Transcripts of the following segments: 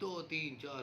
2 3 4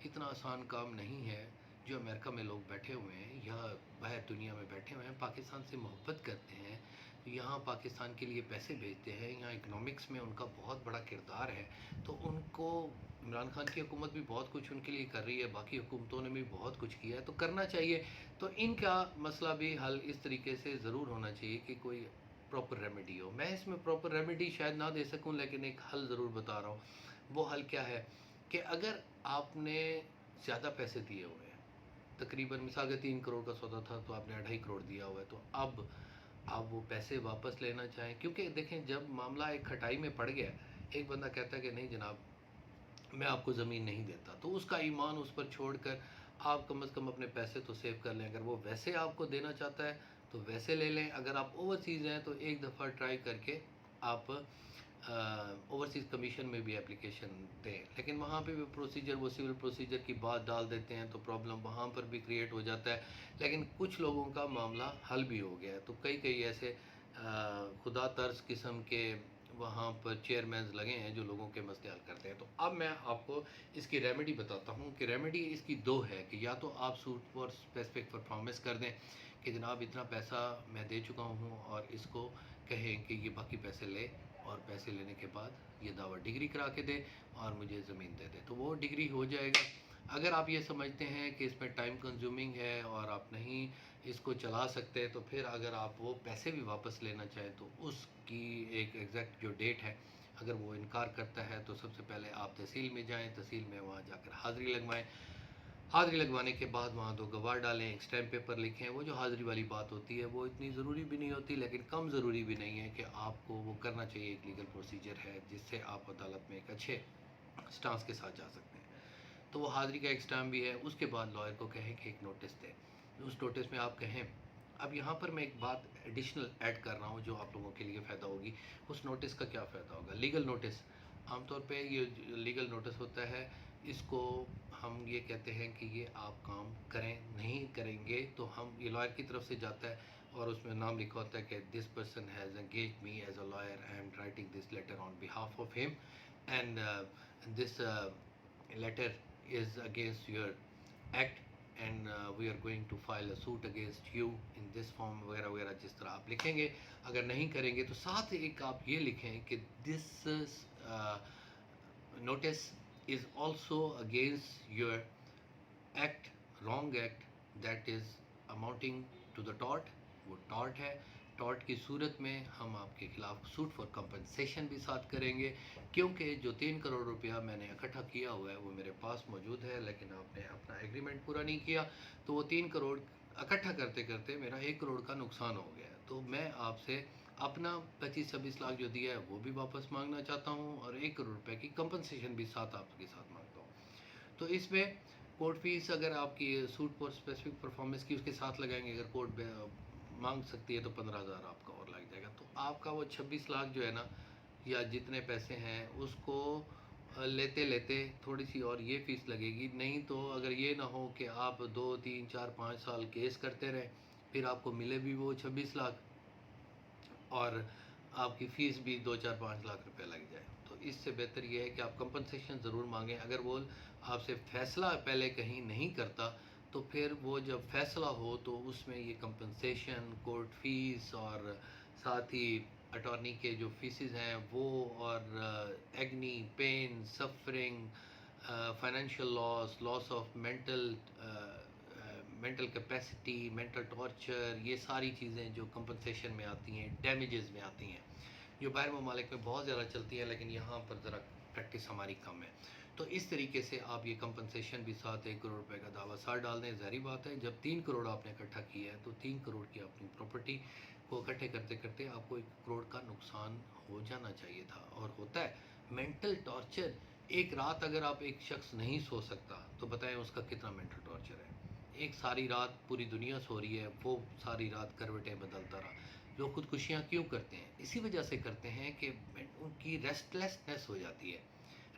اتنا آسان کام نہیں ہے. جو امریکہ میں لوگ بیٹھے ہوئے ہیں یا باہر دنیا میں بیٹھے ہوئے ہیں، پاکستان سے محبت کرتے ہیں، یہاں پاکستان کے لیے پیسے بھیجتے ہیں، یہاں اکنامکس میں ان کا بہت بڑا کردار ہے، تو ان کو عمران خان کی حکومت بھی بہت کچھ ان کے لیے کر رہی ہے، باقی حکومتوں نے بھی بہت کچھ کیا ہے، تو کرنا چاہیے. تو ان کا مسئلہ بھی حل اس طریقے سے ضرور ہونا چاہیے کہ کوئی پراپر ریمیڈی ہو. میں اس میں پراپر ریمیڈی شاید نہ دے سکوں، لیکن ایک حل ضرور بتا رہا ہوں. وہ حل کیا ہے کہ اگر آپ نے زیادہ پیسے دیے ہوئے ہیں، تقریباً مثال کے 3 کروڑ کا سودا تھا تو آپ نے 2.5 کروڑ دیا ہوا ہے، تو اب آپ وہ پیسے واپس لینا چاہیں. کیونکہ دیکھیں جب معاملہ ایک کھٹائی میں پڑ گیا، ایک بندہ کہتا ہے کہ نہیں جناب میں آپ کو زمین نہیں دیتا، تو اس کا ایمان اس پر چھوڑ کر آپ کم از کم اپنے پیسے تو سیو کر لیں. اگر وہ ویسے آپ کو دینا چاہتا ہے تو ویسے لے لیں. اگر آپ اوورسیز ہیں تو ایک دفعہ ٹرائی کر کے آپ اوورسیز کمیشن میں بھی اپلیکیشن دیں. لیکن وہاں پہ بھی پروسیجر، وہ سول پروسیجر کی بات ڈال دیتے ہیں تو پرابلم وہاں پر بھی کریٹ ہو جاتا ہے. لیکن کچھ لوگوں کا معاملہ حل بھی ہو گیا ہے. تو کئی ایسے خدا طرز قسم کے وہاں پر چیئرمینز لگے ہیں جو لوگوں کے مسئلے حل کرتے ہیں. تو اب میں آپ کو اس کی ریمیڈی بتاتا ہوں کہ ریمیڈی اس کی دو ہے کہ یا تو آپ سوٹ فار اسپیسیفک پرفارمنس کر دیں کہ جناب اتنا پیسہ میں دے چکا ہوں، اور اس کو کہیں کہ یہ باقی پیسے لے، اور پیسے لینے کے بعد یہ دعویٰ ڈگری کرا کے دے اور مجھے زمین دے دے، تو وہ ڈگری ہو جائے گا. اگر آپ یہ سمجھتے ہیں کہ اس میں ٹائم کنزیومنگ ہے اور آپ نہیں اس کو چلا سکتے، تو پھر اگر آپ وہ پیسے بھی واپس لینا چاہیں تو اس کی ایک ایگزیکٹ جو ڈیٹ ہے، اگر وہ انکار کرتا ہے تو سب سے پہلے آپ تحصیل میں جائیں، تحصیل میں وہاں جا کر حاضری لگوائیں. حاضری لگوانے کے بعد وہاں 2 گواہ ڈالیں، ایک اسٹیمپ پیپر لکھیں. وہ جو حاضری والی بات ہوتی ہے وہ اتنی ضروری بھی نہیں ہوتی، لیکن کم ضروری بھی نہیں ہے کہ آپ کو وہ کرنا چاہیے. ایک لیگل پروسیجر ہے جس سے آپ عدالت میں ایک اچھے سٹانس کے ساتھ جا سکتے ہیں. تو وہ حاضری کا ایک اسٹیمپ بھی ہے. اس کے بعد لائر کو کہیں کہ ایک نوٹس دے. اس نوٹس میں آپ کہیں، اب یہاں پر میں ایک بات ایڈیشنل ایڈ کر رہا ہوں جو آپ لوگوں کے لیے فائدہ ہوگی. اس نوٹس کا کیا فائدہ ہوگا؟ لیگل نوٹس، عام طور پہ یہ لیگل نوٹس ہوتا ہے، اس کو ہم یہ کہتے ہیں کہ یہ آپ کام کریں، نہیں کریں گے تو ہم، یہ لائر کی طرف سے جاتا ہے اور اس میں نام لکھا ہوتا ہے کہ this person has engaged me as a lawyer, I am writing this letter on behalf of ہم، and this letter is against your act, and we are going to file a suit against you in this form وغیرہ وغیرہ. جس طرح آپ لکھیں گے، اگر نہیں کریں گے تو ساتھ ایک آپ یہ لکھیں کہ this notice is also against your act, wrong act that is amounting to the tort. وہ ٹارٹ ہے. ٹارٹ کی صورت میں ہم آپ کے خلاف سوٹ فار کمپنسیشن بھی ساتھ کریں گے، کیونکہ جو 3 کروڑ روپیہ میں نے اکٹھا کیا ہوا ہے وہ میرے پاس موجود ہے، لیکن آپ نے اپنا ایگریمنٹ پورا نہیں کیا، تو وہ 3 کروڑ اکٹھا کرتے کرتے میرا 1 کروڑ کا نقصان ہو گیا. تو میں آپ سے اپنا 25-26 لاکھ جو دیا ہے وہ بھی واپس مانگنا چاہتا ہوں، اور 1 کروڑ روپے کی کمپنسیشن بھی ساتھ آپ کے ساتھ مانگتا ہوں. تو اس میں کورٹ فیس اگر آپ کی سوٹ فار اسپیسیفک پرفارمنس کی اس کے ساتھ لگائیں گے، اگر کورٹ مانگ سکتی ہے تو 15,000 آپ کا اور لگ جائے گا. تو آپ کا وہ 26 لاکھ جو ہے نا، یا جتنے پیسے ہیں اس کو لیتے لیتے تھوڑی سی اور یہ فیس لگے گی. نہیں تو اگر یہ نہ ہو کہ آپ 2 3 4 5 سال کیس کرتے رہیں، پھر آپ کو ملے بھی وہ 26 لاکھ اور آپ کی فیس بھی 2 4 5 لاکھ روپے لگ جائے. تو اس سے بہتر یہ ہے کہ آپ کمپنسیشن ضرور مانگیں. اگر وہ آپ سے فیصلہ پہلے کہیں نہیں کرتا تو پھر وہ جب فیصلہ ہو تو اس میں یہ کمپنسیشن، کورٹ فیس، اور ساتھ ہی اٹارنی کے جو فیسز ہیں وہ، اور agony, pain, suffering, financial loss of mental capacity, mental torture, یہ ساری چیزیں جو کمپنسیشن میں آتی ہیں، ڈیمیجز میں آتی ہیں، جو باہر ممالک میں بہت زیادہ چلتی ہیں لیکن یہاں پر ذرا پریکٹس ہماری کم ہے. تو اس طریقے سے آپ یہ کمپنسیشن بھی ساتھ 1 کروڑ روپے کا دعویٰ ساتھ ڈال دیں. ظاہری بات ہے جب 3 کروڑ آپ نے اکٹھا کیا ہے تو 3 کروڑ کی اپنی پراپرٹی کو اکٹھے کرتے کرتے آپ کو 1 کروڑ کا نقصان ہو جانا چاہیے تھا، اور ہوتا ہے. مینٹل ٹارچر، ایک رات اگر آپ ایک شخص نہیں سو سکتا تو بتائیں اس کا کتنا مینٹل ٹارچر ہے. ایک ساری رات پوری دنیا سو رہی ہے، وہ ساری رات کروٹیں بدلتا رہا. لوگ خودکشیاں کیوں کرتے ہیں؟ اسی وجہ سے کرتے ہیں کہ ان کی ریسٹلیسنس ہو جاتی ہے.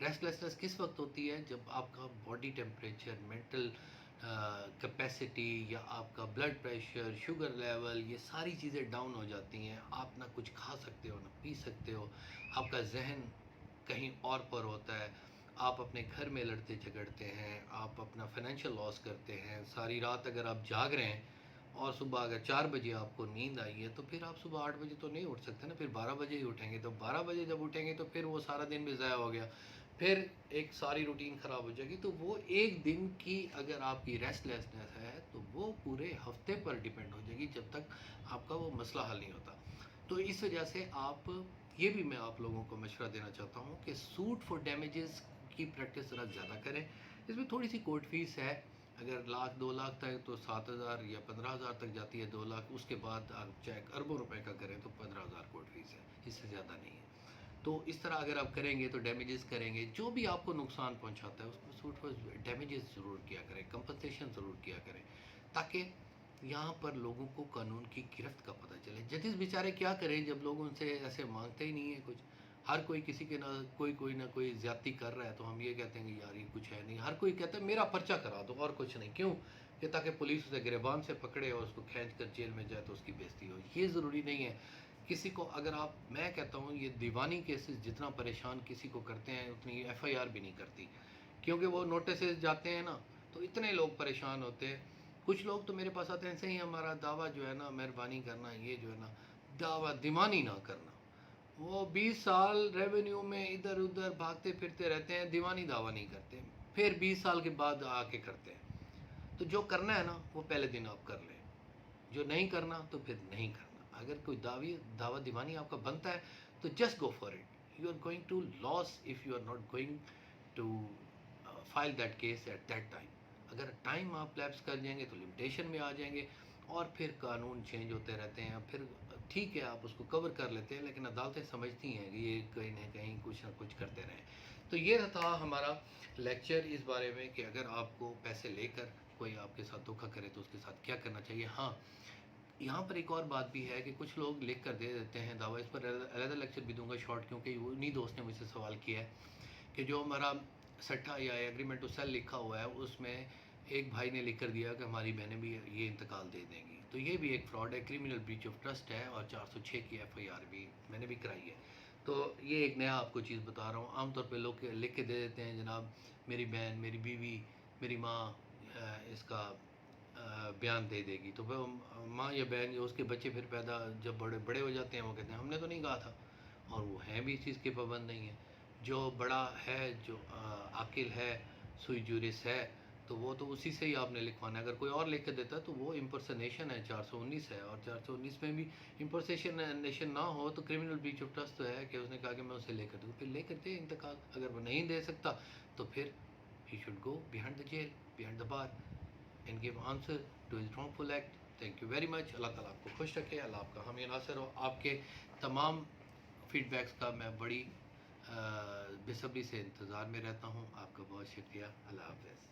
ریسٹلیسنس کس وقت ہوتی ہے؟ جب آپ کا باڈی ٹیمپریچر، مینٹل کیپیسٹی، یا آپ کا بلڈ پریشر، شوگر لیول، یہ ساری چیزیں ڈاؤن ہو جاتی ہیں. آپ نہ کچھ کھا سکتے ہو، نہ پی سکتے ہو، آپ کا ذہن کہیں اور پر ہوتا ہے، آپ اپنے گھر میں لڑتے جھگڑتے ہیں، آپ اپنا فائنینشیل لاس کرتے ہیں، ساری رات اگر آپ جاگ رہے ہیں اور صبح اگر 4 بجے آپ کو نیند آئی ہے تو پھر آپ صبح 8 بجے تو نہیں اٹھ سکتے نا، پھر 12 بجے ہی اٹھیں گے، تو 12 بجے جب اٹھیں گے تو پھر وہ سارا دن بھی ضائع ہو گیا، پھر ایک ساری روٹین خراب ہو جائے گی، تو وہ ایک دن کی اگر آپ کی ریسٹ لیسنس ہے تو وہ پورے ہفتے پر ڈیپینڈ ہو جائے گی جب تک آپ کا وہ مسئلہ حل نہیں ہوتا۔ تو اس وجہ سے آپ یہ بھی میں آپ لوگوں کو مشورہ دینا چاہتا ہوں کہ سوٹ فار ڈیمیجز کی پریکٹس ذرا زیادہ کریں۔ اس میں تھوڑی سی کورٹ فیس ہے، اگر لاکھ 2 لاکھ تک تو 7,000 یا 15,000 تک جاتی ہے، 2 لاکھ، اس کے بعد آپ چیک اربوں روپے کا کریں تو 15,000 کورٹ فیس ہے، اس سے زیادہ نہیں ہے۔ تو اس طرح اگر آپ کریں گے تو ڈیمیجز کریں گے، جو بھی آپ کو نقصان پہنچاتا ہے اس کو سوٹ فار ڈیمیجز ضرور کیا کریں، کمپنسیشن ضرور کیا کریں، تاکہ یہاں پر لوگوں کو قانون کی گرفت کا پتہ چلے۔ ججز بیچارے کیا کریں جب لوگ ان سے ایسے مانگتے ہی نہیں ہیں کچھ، ہر کوئی کسی کے نہ کوئی نہ کوئی زیادتی کر رہا ہے تو ہم یہ کہتے ہیں کہ یار یہ کچھ ہے نہیں، ہر کوئی کہتا ہے میرا پرچہ کرا دو اور کچھ نہیں، کیوں کہ تاکہ پولیس اسے گریبان سے پکڑے اور اس کو کھینچ کر جیل میں جائے تو اس کی بےزتی ہو۔ یہ ضروری نہیں ہے کسی کو، اگر آپ، میں کہتا ہوں یہ دیوانی کیسز جتنا پریشان کسی کو کرتے ہیں اتنی ایف آئی آر بھی نہیں کرتی، کیونکہ وہ نوٹسز جاتے ہیں نا تو اتنے لوگ پریشان ہوتے ہیں۔ کچھ لوگ تو میرے پاس آتے ہیں ایسے ہی ہمارا دعویٰ جو ہے نا مہربانی کرنا، یہ جو ہے نا دعویٰ دیوانی نہ کرنا، وہ 20 سال ریونیو میں ادھر ادھر بھاگتے پھرتے رہتے ہیں، دیوانی دعویٰ نہیں کرتے، پھر 20 سال کے بعد آ کے کرتے ہیں۔ تو جو کرنا ہے نا وہ پہلے دن آپ کر لیں، جو نہیں کرنا تو پھر نہیں کرنا۔ اگر کوئی دعویٰ دیوانی آپ کا بنتا ہے تو just go for it, you are going to lose if you are not going to file that case at that time. اگر ٹائم آپ لیپس کر جائیں گے تو لمیٹیشن میں آ جائیں گے اور پھر قانون چینج ہوتے رہتے ہیں، پھر ٹھیک ہے آپ اس کو کور کر لیتے ہیں لیکن عدالتیں سمجھتی ہیں کہ یہ کہیں نہ کہیں کچھ نہ کچھ کرتے رہیں۔ تو یہ تھا ہمارا لیکچر اس بارے میں کہ اگر آپ کو پیسے لے کر کوئی آپ کے ساتھ دھوکہ کرے تو اس کے ساتھ کیا کرنا چاہیے۔ ہاں، یہاں پر ایک اور بات بھی ہے کہ کچھ لوگ لکھ کر دے دیتے ہیں دعویٰ، اس پر علیحدہ لیکچر بھی دوں گا شارٹ، کیونکہ انہی دوست نے مجھ سے سوال کیا ہے کہ جو ہمارا سٹھا یا ایگریمنٹ ٹو سیل لکھا ہوا ہے اس میں ایک بھائی نے لکھ کر دیا کہ ہماری بہنیں بھی یہ انتقال دے دیں گی، تو یہ بھی ایک فراڈ ہے، کرمنل بریچ آف ٹرسٹ ہے، اور 406 کی ایف آئی آر بھی میں نے بھی کرائی ہے۔ تو یہ ایک نیا آپ کو چیز بتا رہا ہوں۔ عام طور پہ لوگ لکھ کے دے دیتے ہیں جناب میری بہن، میری بیوی، میری ماں اس کا بیان دے دے گی، تو وہ ماں یا بہن یا اس کے بچے پھر پیدا جب بڑے بڑے ہو جاتے ہیں وہ کہتے ہیں ہم نے تو نہیں کہا تھا، اور وہ ہیں بھی اس چیز کے پابند نہیں ہیں۔ جو بڑا ہے، جو عاقل ہے، سوئی جورس ہے، تو وہ تو اسی سے ہی آپ نے لکھوانا ہے۔ اگر کوئی اور لکھ کے دیتا ہے تو وہ امپرسنیشن ہے، 419 ہے، اور 419 میں بھی امپرسنیشن نہ ہو تو کرمنل بریچ آف ٹرسٹ تو ہے کہ اس نے کہا کہ میں اسے لے کر دوں، پھر لے کر دے انتقال۔ اگر وہ نہیں دے سکتا تو پھر he should go behind the jail, behind the bar, and give answer to his wrongful act. Thank you very much. اللہ تعالیٰ آپ کو خوش رکھے، اللہ آپ کا حامی ناصر ہو۔ آپ کے تمام فیڈ بیکس کا میں بڑی بے صبری سے انتظار میں رہتا ہوں۔ آپ کا بہت شکریہ، اللہ حافظ۔